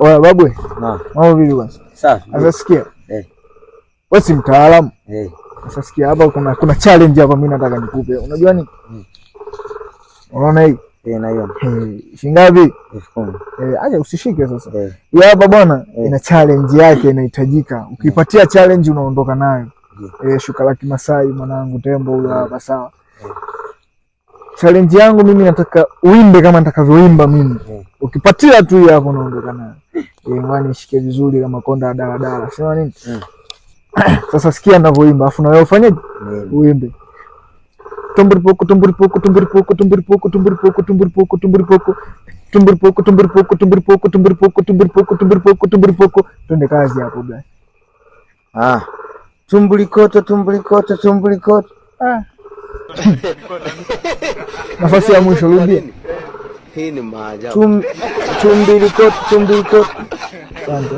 Oya babu. Mambo vipi bwana? Safi. Sasa sikia. Wewe si mtaalamu. Sasa sikia hapa kuna challenge hapa mimi nataka nikupe. Unajua nini? Unaona hii? Naiona. Shingapi? 10,000. Acha usishike sasa. Hii hapa bwana ina challenge yake inahitajika. Ukipatia challenge unaondoka nayo. Shuka la Kimasai mwanangu tembo huyo hapa sawa. Challenge yangu mimi nataka uimbe kama nitakavyoimba mimi. Ukipatia tu hapo unaondoka nayo. Ngwani shike vizuri kama konda daladala. Sema nini? Sasa sikia ninavyoimba afu na wewe ufanyaje? Uimbe. Tumburi poko. Twende kazi hapo bwana. Tumburi koto. Nafasi ya mwisho rudia. Hii ni maajabu. Tumburi koto. Asante.